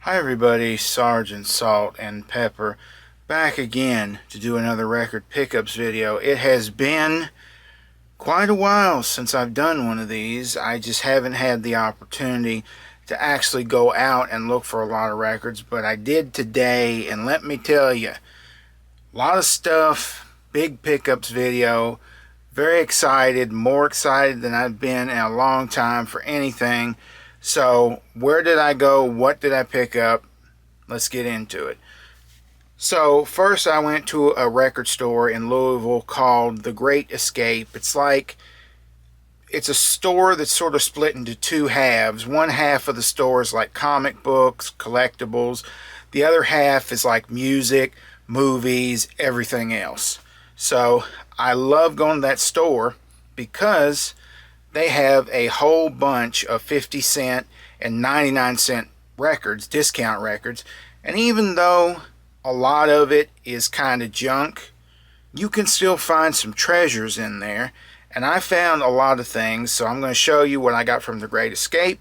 Hi everybody, Sergeant Salt and Pepper back again to do another record pickups video. It has been quite a while since I've done one of these. I just haven't had the opportunity to actually go out and look for a lot of records, but I did today, and let me tell you, a lot of stuff, big pickups video, very excited, more excited than I've been in a long time for anything. So where did I go? What did I pick up? Let's get into it. So first I went to a record store in Louisville called The Great Escape. It's a store that's sort of split into two halves. One half of the store is like comic books, collectibles. The other half is like music, movies, everything else. So I love going to that store because they have a whole bunch of 50-cent and 99-cent records, discount records. And even though a lot of it is kind of junk, you can still find some treasures in there. And I found a lot of things, so I'm going to show you what I got from The Great Escape.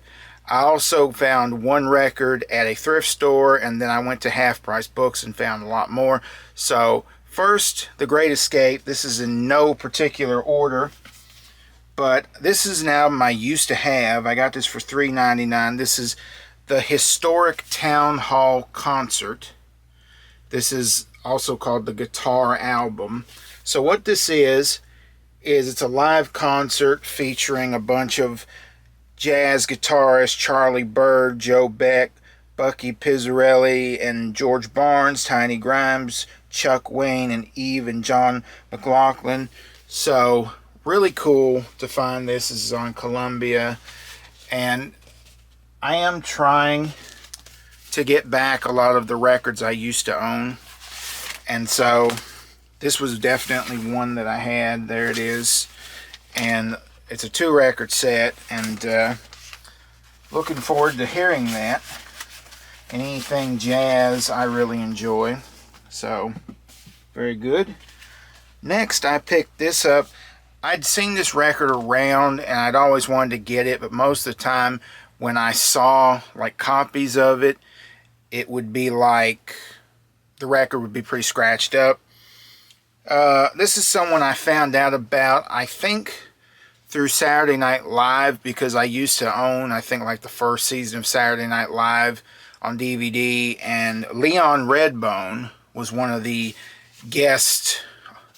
I also found one record at a thrift store, and then I went to Half Price Books and found a lot more. So first, The Great Escape. This is in no particular order, but this is an album I used to have. I got this for $3.99. This is the Historic Town Hall Concert. This is also called the Guitar Album. So what this is it's a live concert featuring a bunch of jazz guitarists: Charlie Byrd, Joe Beck, Bucky Pizzarelli, and George Barnes, Tiny Grimes, Chuck Wayne, and Eve and John McLaughlin. So really cool to find this. This is on Columbia, and I am trying to get back a lot of the records I used to own, and so this was definitely one that I had. There it is, and it's a 2-record set, and looking forward to hearing that. Anything jazz I really enjoy, so very good. Next, I picked this up. I'd seen this record around and I'd always wanted to get it, but most of the time when I saw like copies of it, it would be like the record would be pretty scratched up. This is someone I found out about, I think, through Saturday Night Live, because I used to own, I think, like the first season of Saturday Night Live on DVD, and Leon Redbone was one of the guest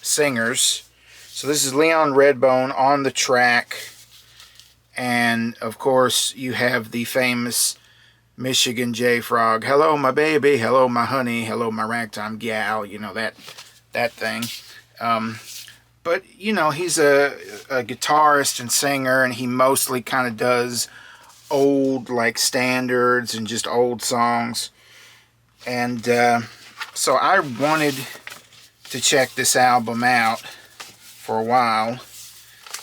singers. So this is Leon Redbone on the track, and of course you have the famous Michigan J Frog. Hello my baby, hello my honey, hello my ragtime gal, you know, that thing. But you know, he's a guitarist and singer, and he mostly kind of does old like standards and just old songs. And so I wanted to check this album out for a while,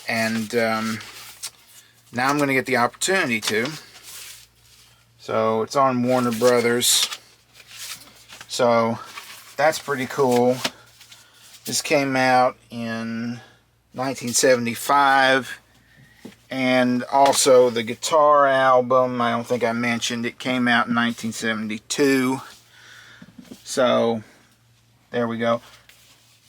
and now I'm going to get the opportunity to. So it's on Warner Brothers, so that's pretty cool. This came out in 1975, and also the Guitar Album, I don't think I mentioned, it came out in 1972. So there we go.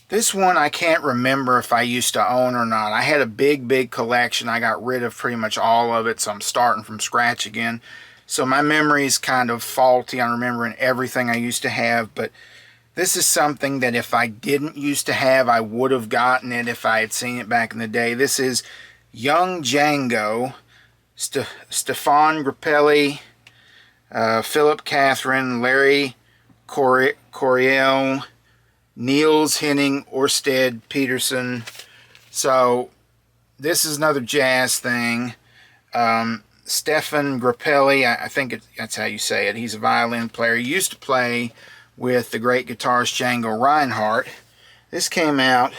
This one I can't remember if I used to own or not. I had a big collection. I got rid of pretty much all of it, so I'm starting from scratch again. So my memory is kind of faulty on remembering everything I used to have, but this is something that if I didn't used to have, I would have gotten it if I had seen it back in the day. This is Young Django, Stefan Grappelli, Philip Catherine, Larry Coryell, Niels Henning Orsted Peterson. So this is another jazz thing. Stefan Grappelli, I think that's how you say it. He's a violin player. He used to play with the great guitarist Django Reinhardt. This came out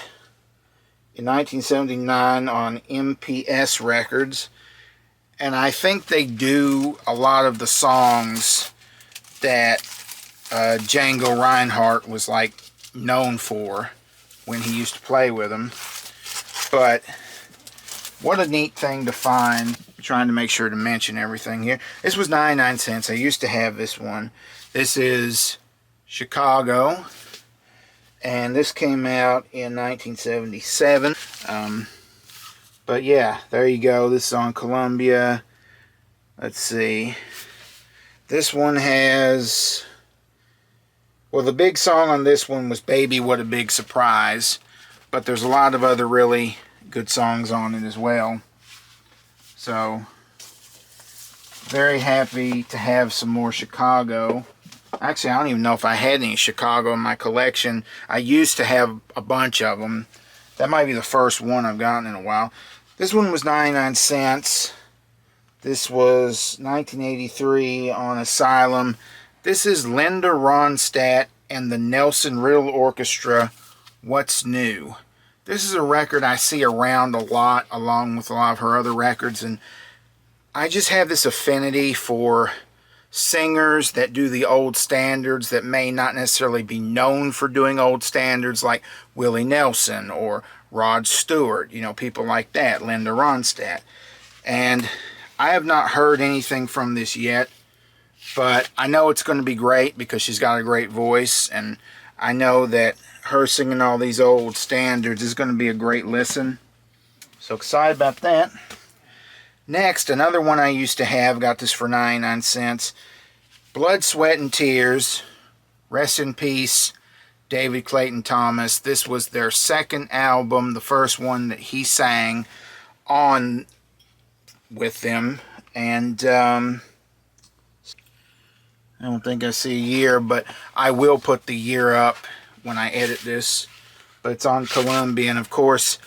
in 1979 on MPS Records, and I think they do a lot of the songs that Django Reinhardt was like known for when he used to play with him. But what a neat thing to find trying to make sure to mention everything here. This was 99 cents. I used to have this one. This is Chicago, and this came out in 1977. But yeah, there you go. This is on Columbia. Let's see. This one has... Well, the big song on this one was Baby What a Big Surprise. But there's a lot of other really good songs on it as well. So, very happy to have some more Chicago. Actually, I don't even know if I had any Chicago in my collection. I used to have a bunch of them. That might be the first one I've gotten in a while. This one was 99 cents. This was 1983 on Asylum. This is Linda Ronstadt and the Nelson Riddle Orchestra, What's New. This is a record I see around a lot, along with a lot of her other records, and I just have this affinity for singers that do the old standards that may not necessarily be known for doing old standards, like Willie Nelson or Rod Stewart, you know, people like that, Linda Ronstadt. And I have not heard anything from this yet, but I know it's going to be great because she's got a great voice, and I know that her singing all these old standards is going to be a great listen. So excited about that. Next, another one I used to have, got this for 99 cents. Blood, Sweat, and Tears. Rest in peace, David Clayton Thomas. This was their second album, the first one that he sang on with them. And I don't think I see a year, but I will put the year up when I edit this. But it's on Columbia, and of course,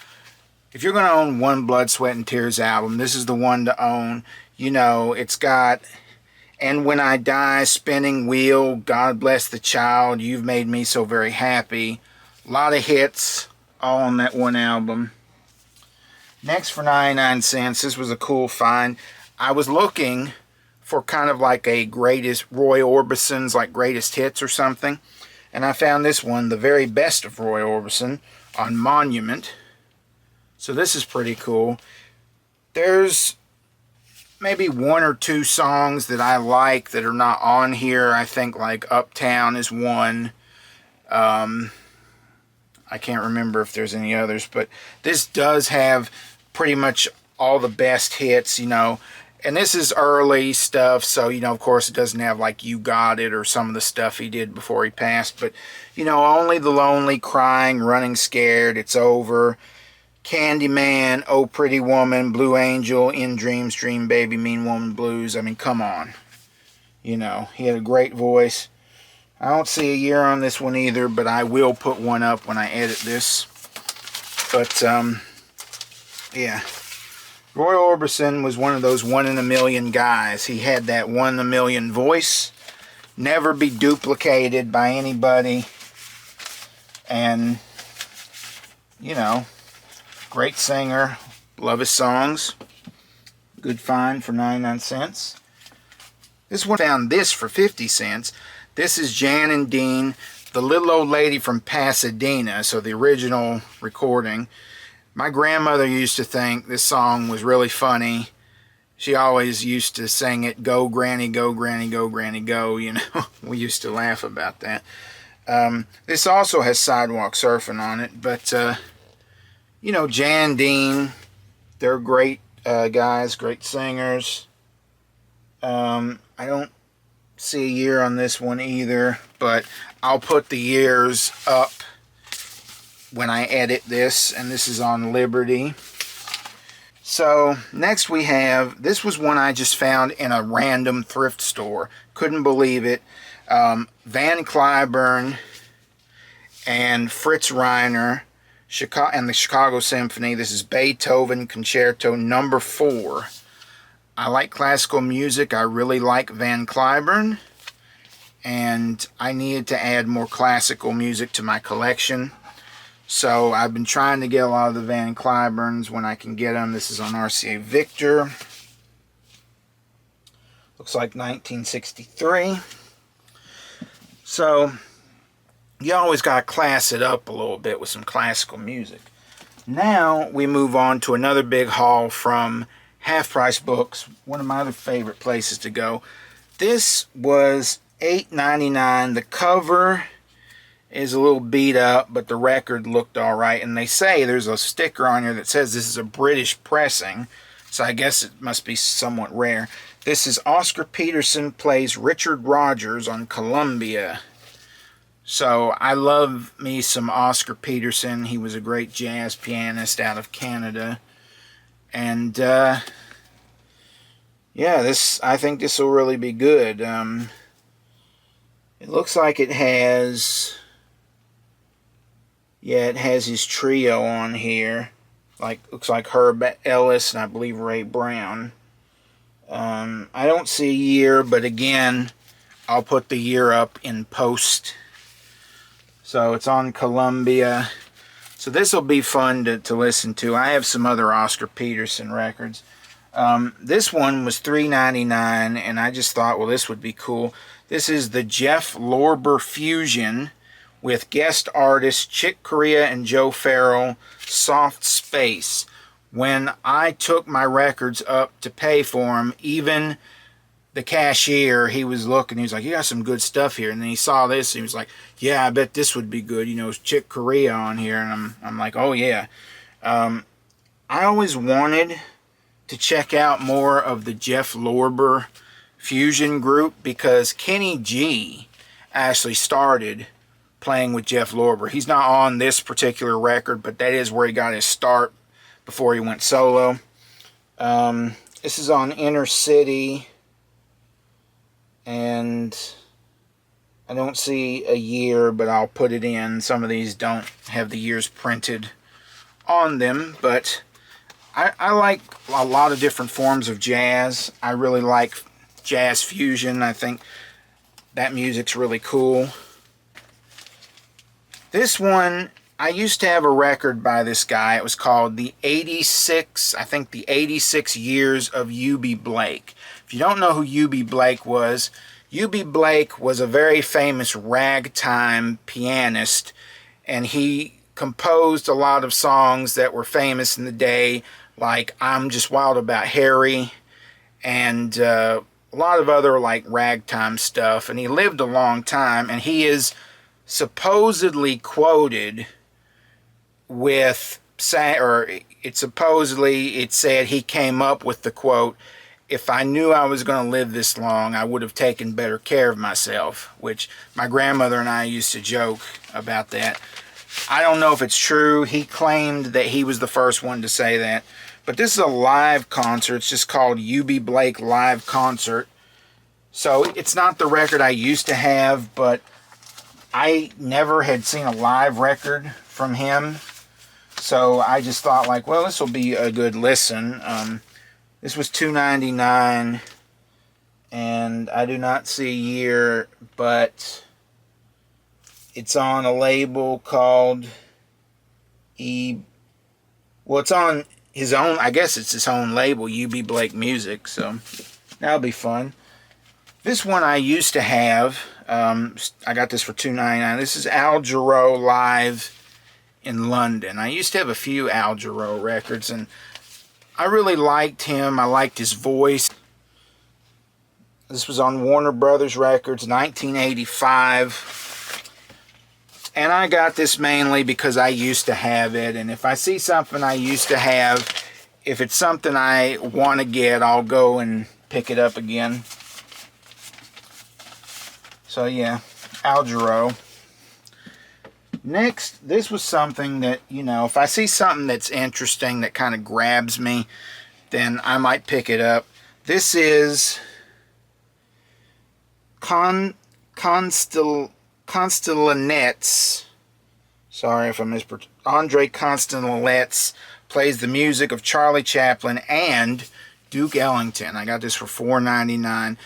if you're going to own one Blood, Sweat, and Tears album, this is the one to own. You know, it's got And When I Die, Spinning Wheel, God Bless the Child, You've Made Me So Very Happy. A lot of hits, all on that one album. Next, for 99 cents, this was a cool find. I was looking for kind of like a greatest Roy Orbison's, like greatest hits or something. And I found this one, the very best of Roy Orbison, on Monument. So this is pretty cool. There's maybe one or two songs that I like that are not on here. I think like Uptown is one. I can't remember if there's any others, but this does have pretty much all the best hits, you know. And this is early stuff, so, you know, of course it doesn't have like You Got It or some of the stuff he did before he passed. But, you know, Only the Lonely, Crying, Running Scared, It's Over, Candyman, Oh Pretty Woman, Blue Angel, In Dreams, Dream Baby, Mean Woman Blues. I mean, come on. You know, he had a great voice. I don't see a year on this one either, but I will put one up when I edit this. But, yeah. Roy Orbison was one of those 1 in a million guys. He had that 1 in a million voice. Never be duplicated by anybody. And, you know, great singer. Love his songs. Good find for 99 cents. This one found this for 50 cents. This is Jan and Dean, the Little Old Lady from Pasadena. So the original recording. My grandmother used to think this song was really funny. She always used to sing it, Go Granny, Go Granny, Go Granny, Go, you know. We used to laugh about that. This also has Sidewalk Surfing on it, but, you know, Jan, Dean, they're great guys, great singers. I don't see a year on this one either, but I'll put the years up when I edit this, and this is on Liberty. So next we have, this was one I just found in a random thrift store. Couldn't believe it. Van Cliburn and Fritz Reiner and the Chicago Symphony. This is Beethoven Concerto No. 4. I like classical music. I really like Van Cliburn, and I needed to add more classical music to my collection. So I've been trying to get a lot of the Van Cliburns when I can get them. This is on RCA Victor. Looks like 1963. So you always got to class it up a little bit with some classical music. Now we move on to another big haul from Half Price Books, one of my other favorite places to go. This was $8.99. The cover is a little beat up, but the record looked alright. And they say there's a sticker on here that says this is a British pressing, so I guess it must be somewhat rare. This is Oscar Peterson plays Richard Rodgers on Columbia. So I love me some Oscar Peterson. He was a great jazz pianist out of Canada. And yeah, I think this will really be good. It looks like it has, yeah, it has his trio on here. Looks like Herb Ellis and I believe Ray Brown. I don't see a year, but again, I'll put the year up in post. So it's on Columbia. So this will be fun to listen to. I have some other Oscar Peterson records. This one was $3.99, and I just thought, well, this would be cool. This is the Jeff Lorber Fusion with guest artists Chick Corea and Joe Farrell, Soft Space. When I took my records up to pay for them, even the cashier, he was looking, he was like, you got some good stuff here. And then he saw this, and he was like, yeah, I bet this would be good. You know, it's Chick Corea on here. And I'm like, oh, yeah. I always wanted to check out more of the Jeff Lorber Fusion group because Kenny G actually started playing with Jeff Lorber. He's not on this particular record, but that is where he got his start before he went solo. This is on Inner City. And I don't see a year, but I'll put it in. Some of these don't have the years printed on them, but I like a lot of different forms of jazz. I really like jazz fusion. I think that music's really cool. This one, I used to have a record by this guy. It was called the 86 Years of U.B. Blake. If you don't know who U.B. Blake was, U.B. Blake was a very famous ragtime pianist, and he composed a lot of songs that were famous in the day, like I'm Just Wild About Harry, and a lot of other like ragtime stuff. And he lived a long time, and he is supposedly quoted with, or it said he came up with the quote, if I knew I was going to live this long, I would have taken better care of myself, which my grandmother and I used to joke about that. I don't know if it's true. He claimed that he was the first one to say that. But this is a live concert. It's just called U.B. Blake Live Concert. So it's not the record I used to have, but I never had seen a live record from him. So I just thought, like, well, this will be a good listen. This was $2.99, and I do not see a year, but it's on a label called well, it's on his own, I guess it's his own label, U.B. Blake Music, so that'll be fun. This one I used to have, I got this for $2.99. This is Al Jarreau live in London. I used to have a few Al Jarreau records, and I really liked him. I liked his voice. This was on Warner Brothers Records, 1985. And I got this mainly because I used to have it. And if I see something I used to have, if it's something I want to get, I'll go and pick it up again. So yeah, Al Jarreau. Next, this was something that, you know, if I see something that's interesting that kind of grabs me, then I might pick it up. This is Constellanets. Sorry if I mispronounced. Andre Constellanets plays the music of Charlie Chaplin and Duke Ellington. I got this for $4.99.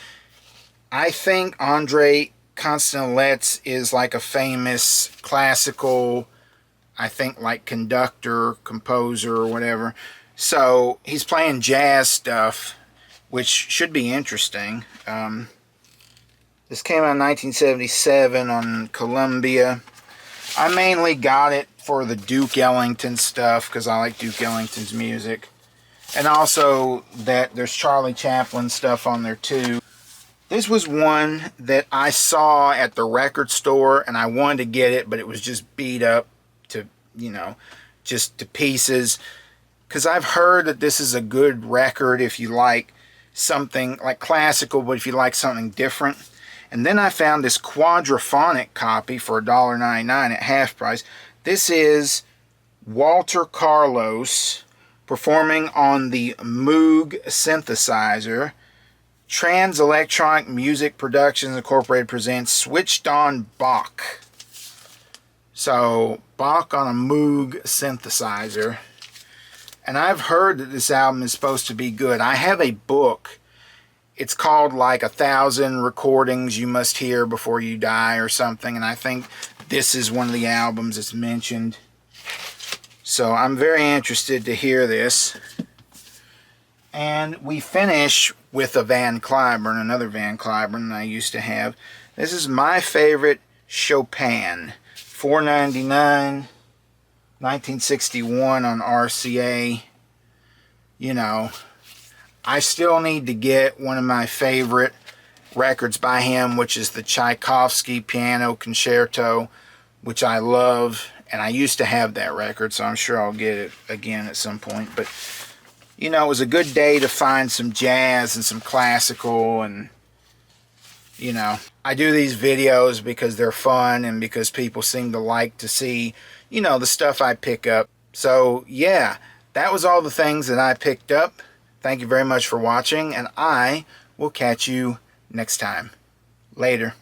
I think Andre Constellanets is like a famous classical, I think like conductor, composer, or whatever. So he's playing jazz stuff, which should be interesting. This came out in 1977 on Columbia. I mainly got it for the Duke Ellington stuff because I like Duke Ellington's music. And also that there's Charlie Chaplin stuff on there too. This was one that I saw at the record store and I wanted to get it, but it was just beat up to, you know, just to pieces. Because I've heard that this is a good record if you like something like classical, but if you like something different. And then I found this quadraphonic copy for $1.99 at half price. This is Walter Carlos performing on the Moog synthesizer. Trans Electronic Music Productions Incorporated presents Switched On Bach. So, Bach on a Moog synthesizer. And I've heard that this album is supposed to be good. I have a book. It's called like 1,000 Recordings You Must Hear Before You Die or something. And I think this is one of the albums that's mentioned. So I'm very interested to hear this. And we finish with a Van Cliburn, another Van Cliburn I used to have. This is my favorite Chopin. $4.99, 1961 on RCA. You know, I still need to get one of my favorite records by him, which is the Tchaikovsky Piano Concerto, which I love. And I used to have that record, so I'm sure I'll get it again at some point. But, you know, it was a good day to find some jazz and some classical. And, you know, I do these videos because they're fun and because people seem to like to see, you know, the stuff I pick up. So, yeah, that was all the things that I picked up. Thank you very much for watching, and I will catch you next time. Later.